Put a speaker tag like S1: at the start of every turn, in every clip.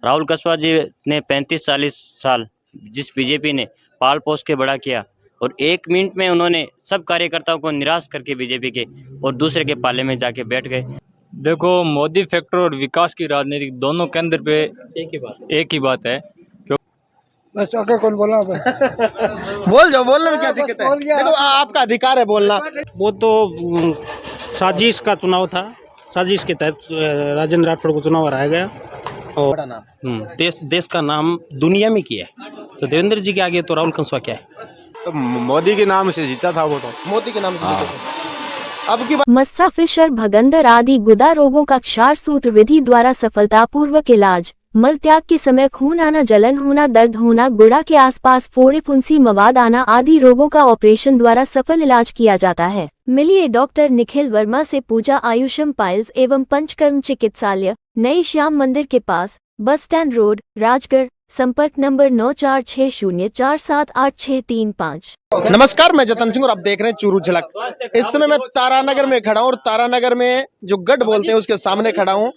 S1: राहुल कुशवाहा जी ने 35-40 साल जिस बीजेपी ने पाल पोस के बड़ा किया और 1 मिनट में उन्होंने सब कार्यकर्ताओं को निराश करके बीजेपी के और दूसरे के पाले में जाके बैठ गए।
S2: देखो, मोदी फैक्टर और विकास की राजनीति दोनों के अंदर पे एक ही बात है।
S3: बस आगे कौन बोला
S4: बोल जाओ, बोलने में क्या दिक्कत है? देखो, आपका अधिकार है बोलना।
S5: वो तो साजिश का चुनाव था, साजिश के तहत राजेंद्र राठौड़ को चुनाव हराया गया और
S4: बड़ा नाम
S5: देश का नाम दुनिया में किया है। तो देवेंद्र जी के आगे तो राहुल कुशवाहा क्या है?
S6: तो मोदी के नाम से जीता था वो, तो
S4: मोदी के नाम से जीता था। अब की
S7: मस्सा फिशर भगंदर आदि गुदा रोगों का क्षार सूत्र विधि द्वारा सफलतापूर्वक इलाज। मल त्याग के समय खून आना, जलन होना, दर्द होना, गुड़ा के आसपास फोड़े, फुंसी, मवाद आना आदि रोगों का ऑपरेशन द्वारा सफल इलाज किया जाता है। मिलिए डॉक्टर निखिल वर्मा से पूजा आयुषम पाइल्स एवं पंचकर्म चिकित्सालय, नई श्याम मंदिर के पास, बस स्टैंड रोड, राजगढ़। संपर्क नंबर 9460478635।
S4: नमस्कार, मैं जतन सिंह और आप देख रहे हैं चूरू झलक। इस समय मैं तारानगर में खड़ा हूँ और तारानगर में जो गढ़ बोलते हैं उसके सामने खड़ा हूँ।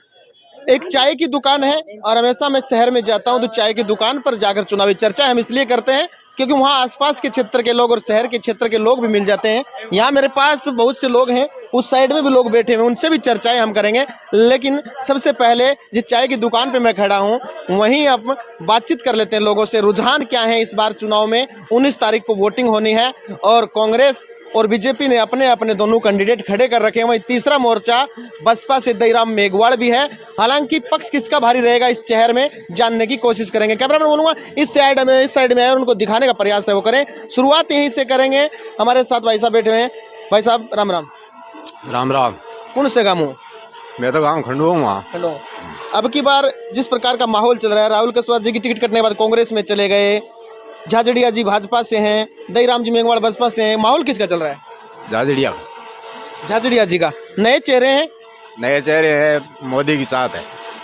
S4: एक चाय की दुकान है और हमेशा मैं शहर में जाता हूं तो चाय की दुकान पर जाकर चुनावी चर्चा हम इसलिए करते हैं क्योंकि वहां आसपास के क्षेत्र के लोग और शहर के क्षेत्र के लोग भी मिल जाते हैं। यहाँ मेरे पास बहुत से लोग हैं, उस साइड में भी लोग बैठे हुए हैं, उनसे भी चर्चाएं हम करेंगे। लेकिन सबसे पहले जिस चाय की दुकान पे मैं खड़ा हूँ वहीं अब बातचीत कर लेते हैं लोगों से। रुझान क्या है इस बार चुनाव में? 19 तारीख को वोटिंग होनी है और कांग्रेस और बीजेपी ने अपने अपने दोनों कैंडिडेट खड़े कर रखे हैं। वहीं तीसरा मोर्चा बसपा से दईराम मेघवाल भी है। हालांकि पक्ष किसका भारी रहेगा इस शहर में जानने की कोशिश करेंगे। कैमरामैन बोलूंगा इस साइड में है और उनको दिखाने का प्रयास है वो करें। शुरुआत यहीं से करेंगे। हमारे साथ भाई साहब बैठे हुए हैं। भाई साहब राम राम।
S6: राम राम।
S4: कौन से गाँव हूँ?
S6: मैं तो गाँव खंडू हूँ।
S4: अब की बार जिस प्रकार का माहौल चल रहा है, राहुल कुशवाहा जी की टिकट कटने के बाद कांग्रेस में चले गए, झाझड़िया जी भाजपा से हैं, दईराम जी मेघवाल बसपा से हैं, माहौल किसका चल रहा है? झाझड़िया जी का। नए चेहरे हैं,
S6: नए चेहरे हैं, मोदी की चाहत है।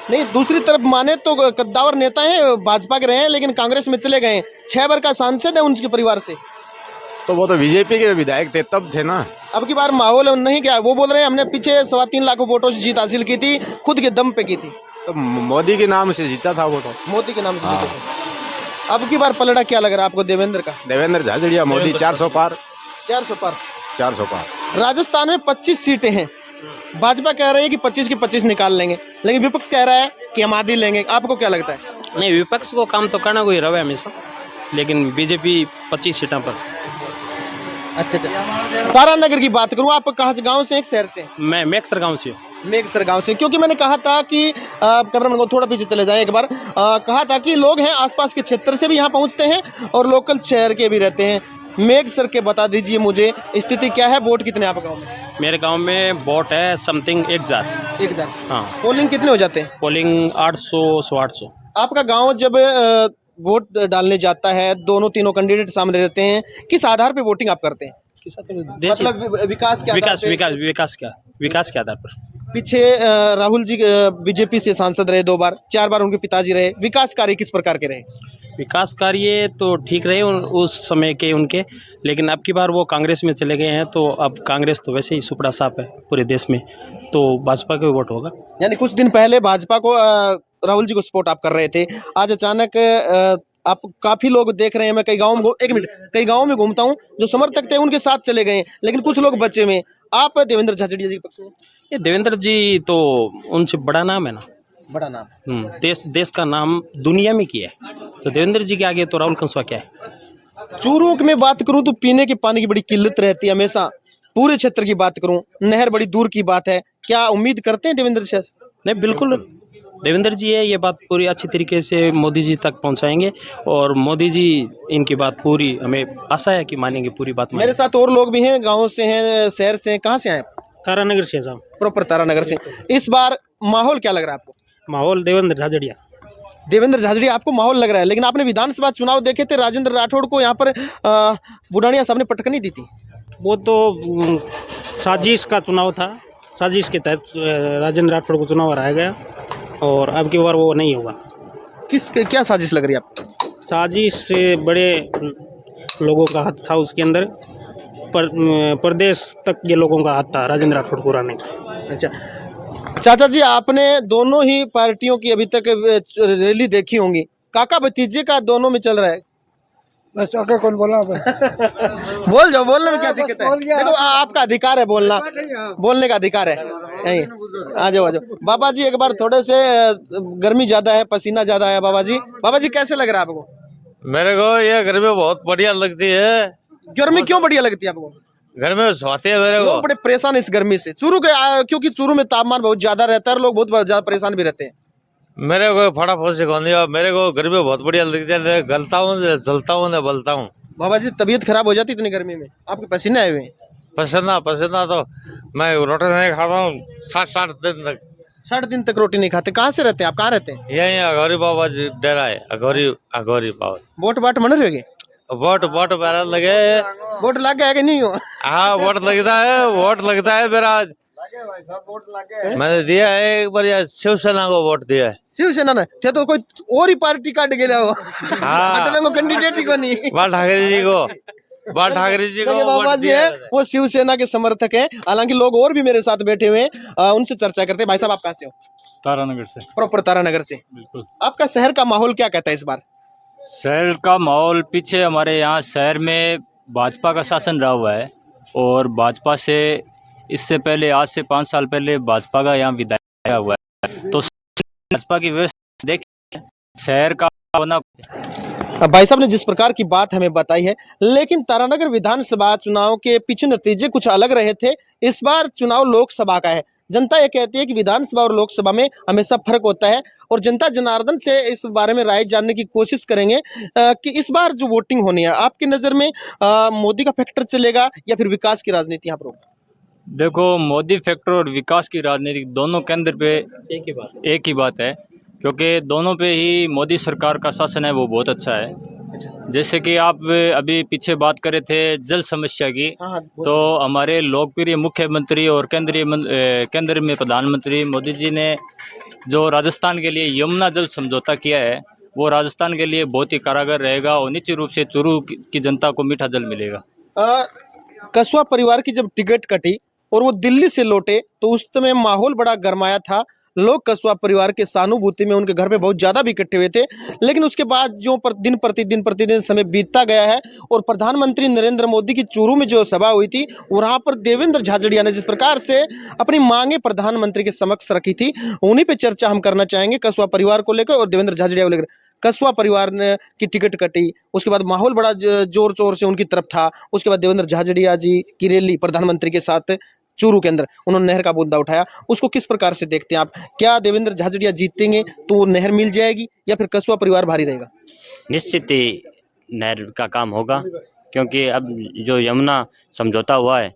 S4: नहीं, दूसरी तरफ माने तो कद्दावर नेता हैं, भाजपा के रहे हैं लेकिन कांग्रेस में चले गए। 6 बार का सांसद है उनके परिवार से।
S6: तो वो तो बीजेपी के विधायक थे तब थे ना।
S4: अब की बार माहौल नहीं क्या? वो बोल रहे हैं हमने पीछे 3.25 लाख वोटों से जीत हासिल की थी, खुद के दम पे की थी।
S6: तो मोदी के नाम से जीता था वो, तो
S4: मोदी के नाम से जीते थे। अब की बार पलड़ा क्या लग रहा है आपको देवेंद्र का?
S6: देवेंद्र झाझड़िया, मोदी 400 पार।
S4: 400 पार।
S6: 400 पार।
S4: राजस्थान में 25 सीटें हैं। भाजपा कह रही है कि 25 की 25 निकाल लेंगे, लेकिन विपक्ष कह रहा है कि हम आधी लेंगे। आपको क्या लगता है?
S5: नहीं, विपक्ष को काम तो करना कोई रवे हमेशा, लेकिन बीजेपी 25 सीटों पर।
S4: अच्छा। तारानगर की बात करूं, आप कहाँ से, गांव से, एक शहर से?
S5: मैं मेघसर गाँव से हूँ।
S4: मेघसर गांव से। क्योंकि मैंने कहा था कि कैमरामैन को थोड़ा पीछे चले जाए एक बार। कहा था कि लोग हैं आसपास के क्षेत्र से भी यहाँ पहुँचते हैं और लोकल शहर के भी रहते हैं। मेघसर के बता दीजिए मुझे स्थिति क्या है, वोट कितने आप गाँव में?
S5: मेरे गांव में वोट है समथिंग 1000।
S4: 1000।
S5: हाँ।
S4: पोलिंग कितने हो जाते हैं?
S5: पोलिंग 800
S4: आपका गाँव जब वोट डालने जाता है, दोनों तीनों कैंडिडेट सामने रहते हैं, किस आधार पे वोटिंग आप करते हैं? मतलब विकास के आधार पे?
S5: विकास के आधार पर।
S4: पीछे राहुल जी बीजेपी से सांसद रहे 2 बार, 4 बार उनके पिताजी रहे। विकास कार्य किस प्रकार के रहे?
S5: विकास कार्य तो ठीक रहे उस समय के उनके, लेकिन अब की बार वो कांग्रेस में चले गए हैं तो अब कांग्रेस तो वैसे ही सुपड़ा साफ है पूरे देश में, तो भाजपा का वोट होगा।
S4: यानी कुछ दिन पहले भाजपा को राहुल जी को सपोर्ट आप कर रहे थे, आज अचानक आप काफी लोग देख रहे हैं। मैं कई गाँव में कई गाँव में घूमता हूँ, जो समर्थक थे उनके साथ चले गए, लेकिन कुछ लोग बचे हुए। आप देवेंद्र झाझड़िया जी के पक्ष में?
S5: ये देवेंद्र जी तो उनसे बड़ा नाम है ना,
S4: बड़ा नाम।
S5: देश का नाम दुनिया में किया है, तो देवेंद्र जी के आगे तो राहुल कुशवाहा क्या है?
S4: चूरू में बात करूं तो पीने के पानी की बड़ी किल्लत रहती है हमेशा। पूरे क्षेत्र की बात करूं, नहर बड़ी दूर की बात है। क्या उम्मीद करते हैं देवेंद्र से?
S5: नहीं, बिल्कुल देवेंद्र जी है, ये बात पूरी अच्छी तरीके से मोदी जी तक पहुंचाएंगे और मोदी जी इनकी बात पूरी, हमें आशा है कि मानेंगे पूरी बात।
S4: मेरे साथ और लोग भी हैं, गाँव से हैं, शहर से हैं। कहाँ से आए?
S5: तारानगर से साहब।
S4: प्रॉपर तारानगर से। इस बार माहौल क्या लग रहा है आपको?
S5: माहौल देवेंद्र झाझड़िया।
S4: देवेंद्र झाझड़िया आपको माहौल लग रहा है, लेकिन आपने विधानसभा चुनाव देखे थे, राजेंद्र राठौड़ को यहाँ पर बुढ़ानिया साहब ने पटकनी दी थी।
S5: वो तो साजिश का चुनाव था, साजिश के तहत राजेंद्र राठौड़ को चुनाव हराया गया और अब की बार वो नहीं होगा।
S4: क्या साजिश लग रही है आपको?
S5: साजिश से बड़े लोगों का हाथ था उसके अंदर, प्रदेश तक के लोगों का हाथ था राजेंद्र राठौड़ को हराने का।
S4: अच्छा, चाचा जी, आपने दोनों ही पार्टियों की अभी तक रैली देखी होंगी, काका भतीजे का दोनों में चल रहा है।
S3: बस आगे कौन बोला अब?
S4: बोल जाओ, बोलने में क्या दिक्कत है?
S3: बोल गया।
S4: देखो आपका अधिकार है बोलना, बोलने का अधिकार है। यही आ जाओ, आ जाओ। बाबा जी एक बार थोड़े से गर्मी ज्यादा है, पसीना ज्यादा है। बाबा जी कैसे लग रहा है आपको?
S8: मेरे को ये गर्मी बहुत बढ़िया लगती है।
S4: गर्मी क्यों बढ़िया लगती है आपको?
S8: घर में सोते हैं मेरे को।
S4: लोग बड़े परेशान है इस गर्मी से, क्योंकि चूरू में तापमान बहुत ज्यादा रहता है और लोग बहुत ज्यादा परेशान भी रहते हैं।
S8: मेरे को फटाफट से कौन दिया, मेरे को गर्मी बहुत बढ़िया लगती है। गलता हूँ, जलता हूँ, न बलता हूँ।
S4: बाबा जी तबीयत खराब हो जाती इतनी गर्मी में, आपके पसीने आए हुए हैं।
S8: पसीना तो मैं रोटी नहीं खाता हूँ 7-8 दिन तक।
S4: 60 दिन तक रोटी नहीं खाते। कहाँ से रहते हैं आप? कहाँ रहते हैं?
S8: यही अघोरी बाबा जी डेरा है, अघोरी बाबा।
S4: वोट बाट मन रहे
S8: वोट मेरा लगे।
S4: वोट लग गया कि नहीं हो?
S8: हाँ वोट लगता है मेरा। मैंने दिया है एक बार शिवसेना को वोट दिया है।
S4: शिवसेना ने थे तो कोई और ही पार्टी काट गया हो।
S8: हाँ
S4: कैंडिडेट ही को नहीं।
S8: बाल ठाकरे जी को
S4: बाबा
S8: वोट
S4: जी
S8: दिया
S4: है
S8: है।
S4: वो शिवसेना के समर्थक हैं। हालांकि लोग और भी मेरे साथ बैठे हुए हैं, उनसे चर्चा करते हैं। भाई साहब आप कहाँ से हो?
S2: तारानगर से।
S4: प्रॉपर तारानगर से।
S2: बिल्कुल।
S4: आपका शहर का माहौल क्या कहता है इस बार?
S2: शहर का माहौल, पीछे हमारे यहाँ शहर में भाजपा का शासन रहा हुआ है और भाजपा से इससे पहले, आज से 5 साल पहले भाजपा का यहाँ विधायक आया हुआ है। तो भाजपा की व्यवस्था देख शहर का होना।
S4: भाई साहब ने जिस प्रकार की बात हमें बताई है, लेकिन तारानगर विधानसभा चुनाव के पीछे नतीजे कुछ अलग रहे थे। इस बार चुनाव लोकसभा का है। जनता ये कहती है कि विधानसभा और लोकसभा में हमेशा फर्क होता है और जनता जनार्दन से इस बारे में राय जानने की कोशिश करेंगे कि इस बार जो वोटिंग होनी है आपकी नज़र में मोदी का फैक्टर चलेगा या फिर विकास की राजनीति यहाँ पर होगी?
S2: देखो, मोदी फैक्टर और विकास की राजनीति दोनों केंद्र पे एक ही बात है, क्योंकि दोनों पे ही मोदी सरकार का शासन है वो बहुत अच्छा है। जैसे कि आप अभी पीछे बात कर रहे थे जल समस्या की, तो हमारे लोकप्रिय मुख्यमंत्री और केंद्र में प्रधानमंत्री मोदी जी ने जो राजस्थान के लिए यमुना जल समझौता किया है, वो राजस्थान के लिए बहुत ही कारगर रहेगा और निश्चित रूप से चूरू की जनता को मीठा जल मिलेगा।
S4: कस्वा परिवार की जब टिकट कटी और वो दिल्ली से लौटे तो उस समय माहौल बड़ा गरमाया था। लोग कस्वा परिवार के सहानुभूति में उनके घर में बहुत ज़्यादा भी इकट्ठे हुए थे। लेकिन उसके बाद जो दिन प्रतिदिन समय बीतता गया है और प्रधानमंत्री नरेंद्र मोदी की चूरू में जो सभा हुई थी, वहाँ पर देवेंद्र झाझड़िया ने जिस प्रकार से अपनी मांगे प्रधानमंत्री के समक्ष रखी थी, उन्हीं पे चर्चा हम करना चाहेंगे, कस्वा परिवार को लेकर और देवेंद्र झाझड़िया को लेकर। कस्वा परिवार ने की टिकट कटी, उसके बाद माहौल बड़ा जोर शोर से उनकी तरफ था। उसके बाद देवेंद्र झाझड़िया जी की रैली प्रधानमंत्री के साथ चूरू के अंदर, उन्होंने नहर का मुद्दा उठाया। उसको किस प्रकार से देखते हैं आप? क्या देवेंद्र झाझड़िया जीतेंगे तो नहर मिल जाएगी या फिर कस्वा परिवार भारी रहेगा?
S1: निश्चित ही नहर का काम होगा, क्योंकि अब जो यमुना समझौता हुआ है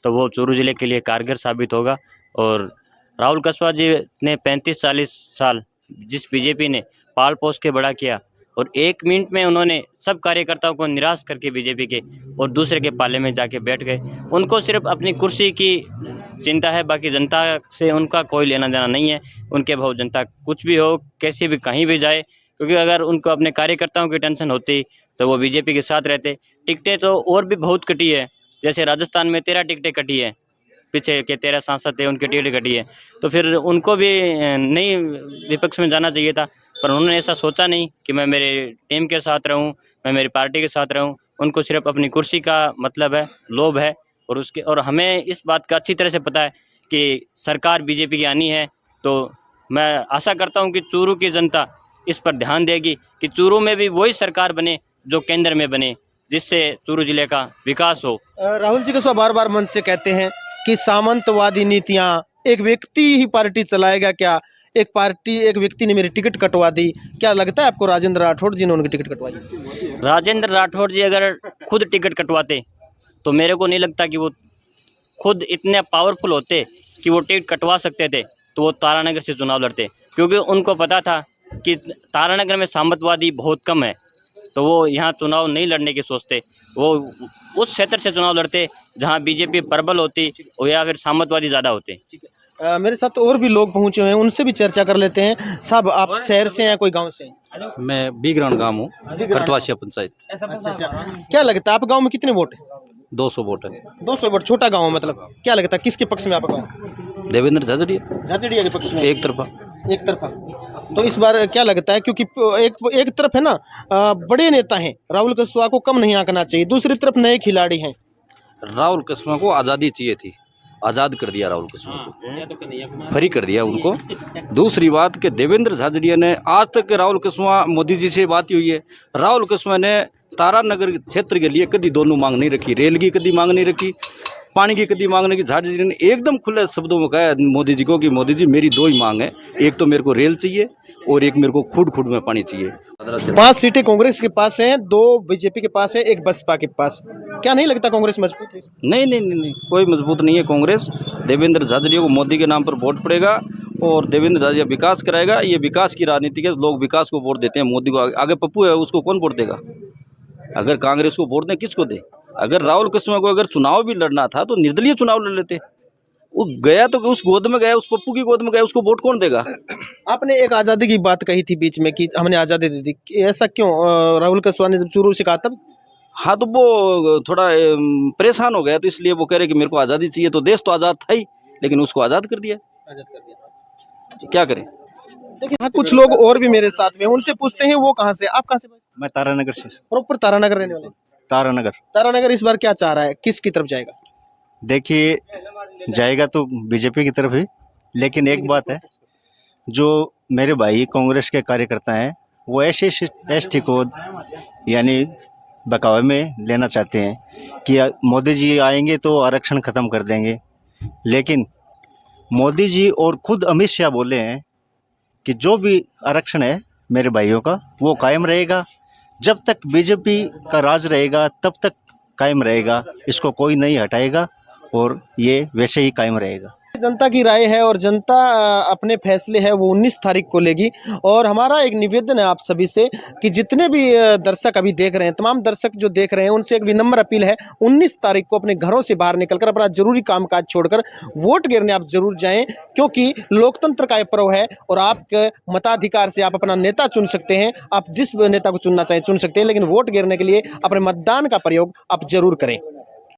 S1: तो वो चूरू जिले के लिए कारगर साबित होगा। और राहुल कस्वा जी ने 35-40 साल जिस बीजेपी ने पाल पोस के बड़ा किया और 1 मिनट में उन्होंने सब कार्यकर्ताओं को निराश करके बीजेपी के और दूसरे के पाले में जाके बैठ गए। उनको सिर्फ अपनी कुर्सी की चिंता है, बाकी जनता से उनका कोई लेना देना नहीं है। उनके भाव जनता कुछ भी हो, कैसे भी कहीं भी जाए, क्योंकि अगर उनको अपने कार्यकर्ताओं की टेंशन होती तो वो बीजेपी के साथ रहते। टिकटें तो और भी बहुत कटी है, जैसे राजस्थान में 13 टिकटें कटी है, पीछे के 13 सांसद थे उनकी टिकटें कटी है, तो फिर उनको भी नहीं विपक्ष में जाना चाहिए था। पर उन्होंने ऐसा सोचा नहीं कि मैं मेरे टीम के साथ रहूं, मैं मेरी पार्टी के साथ रहूं। उनको सिर्फ अपनी कुर्सी का मतलब है, लोभ है। और हमें इस बात का अच्छी तरह से पता है कि सरकार बीजेपी की आनी है, तो मैं आशा करता हूं कि चूरू की जनता इस पर ध्यान देगी कि चूरू में भी वही सरकार बने जो केंद्र में बने, जिससे चूरू जिले का विकास हो।
S4: राहुल जी को बार बार मंच से कहते हैं कि सामंतवादी नीतियाँ, एक व्यक्ति ही पार्टी चलाएगा क्या? एक व्यक्ति ने मेरी टिकट कटवा दी। क्या लगता है आपको राजेंद्र राठौड़ जी ने उनकी टिकट कटवाई?
S1: राजेंद्र राठौड़ जी अगर खुद टिकट कटवाते तो मेरे को नहीं लगता कि वो खुद इतने पावरफुल होते कि वो टिकट कटवा सकते थे, तो वो तारानगर से चुनाव लड़ते, क्योंकि उनको पता था कि तारानगर में सामंतवादी बहुत कम है, तो वो यहाँ चुनाव नहीं लड़ने की सोचते। वो उस क्षेत्र से चुनाव लड़ते जहाँ बीजेपी प्रबल होती और या फिर सामंतवादी ज़्यादा होते।
S4: मेरे साथ और भी लोग पहुंचे हुए हैं, उनसे भी चर्चा कर लेते हैं। साहब आप शहर से हैं कोई गांव से?
S9: मैं बी ग्राउंड गाँव हूँ, करतवासिया पंचायत।
S4: अच्छा, क्या लगता है आप गांव में कितने वोट है?
S9: 200 वोट है।
S4: 200 वोट, छोटा गांव है मतलब। क्या लगता है किसके पक्ष में आपका गांव?
S9: देवेंद्र झाझड़िया
S4: झाझड़िया के पक्ष में
S9: एक तरफा।
S4: एक तरफा। तो इस बार क्या लगता है, क्योंकि एक तरफ है ना बड़े नेता हैं, राहुल कुशवाहा को कम नहीं आंकना चाहिए, दूसरी तरफ नए खिलाड़ी हैं।
S9: राहुल कुशवाहा को आज़ादी चाहिए थी, आज़ाद कर दिया राहुल कुशवाहा को, फ्री कर दिया उनको। दूसरी बात कि देवेंद्र झाझड़िया ने आज तक राहुल कुशवाहा मोदी जी से बात हुई है, राहुल कुशवाहा ने तारानगर क्षेत्र के लिए कभी दोनों मांग नहीं रखी, रेल की कभी मांग नहीं रखी, पानी की कभी मांग नहीं रखी। झाझड़िया ने एकदम खुले शब्दों में कहा मोदी जी को कि मोदी जी मेरी दो ही मांग है, एक तो मेरे को रेल चाहिए और एक मेरे को खुद खुद में पानी चाहिए।
S4: 5 सीटें कांग्रेस के पास हैं, 2 बीजेपी के पास है, 1 बसपा के पास। क्या नहीं लगता कांग्रेस मजबूत है?
S9: नहीं नहीं नहीं नहीं, कोई मजबूत नहीं है कांग्रेस। देवेंद्र झाझड़िया को मोदी के नाम पर वोट पड़ेगा और देवेंद्र झाझड़िया विकास कराएगा। ये विकास की राजनीति है, लोग विकास को वोट देते हैं, मोदी को आगे पप्पू है उसको कौन वोट देगा? अगर कांग्रेस को वोट दें किसको दे? अगर राहुल कुशवाहा को अगर चुनाव भी लड़ना था तो निर्दलीय चुनाव लड़ लेते। वो गया तो उस गोद में गया, उस पप्पू की गोद में गया, उसको वोट कौन देगा? आपने
S4: एक आज़ादी की बात कही थी बीच में कि हमने आज़ादी दे दी, ऐसा क्यों? राहुल कुशवाहा ने जब शुरू से कहा तब।
S9: हाँ तो वो थोड़ा परेशान हो गया तो इसलिए वो कह रहे कि मेरे को आज़ादी चाहिए। तो देश तो आज़ाद था ही, लेकिन उसको आज़ाद कर दिया। क्या करें?
S4: देखिए हाँ, कुछ लोग और भी मेरे साथ में, उनसे पूछते हैं वो कहाँ से, आप कहाँ से?
S9: मैं तारानगर से।
S4: प्रॉपर तारानगर रहने वाले?
S9: तारानगर।
S4: तारानगर इस बार क्या चाह रहा है, किसकी तरफ जाएगा?
S10: देखिए जाएगा तो बीजेपी की तरफ ही, लेकिन एक बात है, जो मेरे भाई कांग्रेस के कार्यकर्ता हैं वो SC/ST को यानी बकावे में लेना चाहते हैं कि मोदी जी आएंगे तो आरक्षण ख़त्म कर देंगे। लेकिन मोदी जी और खुद अमित शाह बोले हैं कि जो भी आरक्षण है मेरे भाइयों का वो कायम रहेगा, जब तक बीजेपी का राज रहेगा तब तक कायम रहेगा, इसको कोई नहीं हटाएगा और ये वैसे ही कायम रहेगा।
S4: जनता की राय है और जनता अपने फैसले है वो 19 तारीख को लेगी। और हमारा एक निवेदन है आप सभी से कि जितने भी दर्शक अभी देख रहे हैं, तमाम दर्शक जो देख रहे हैं, उनसे एक विनम्र अपील है, 19 तारीख को अपने घरों से बाहर निकलकर अपना जरूरी कामकाज छोड़कर वोट गिरने आप जरूर जाएं, क्योंकि लोकतंत्र का ये पर्व है और आपके मताधिकार से आप अपना नेता चुन सकते हैं। आप जिस नेता को चुनना चाहें चुन सकते हैं, लेकिन वोट गिरने के लिए अपने मतदान का प्रयोग आप जरूर करें।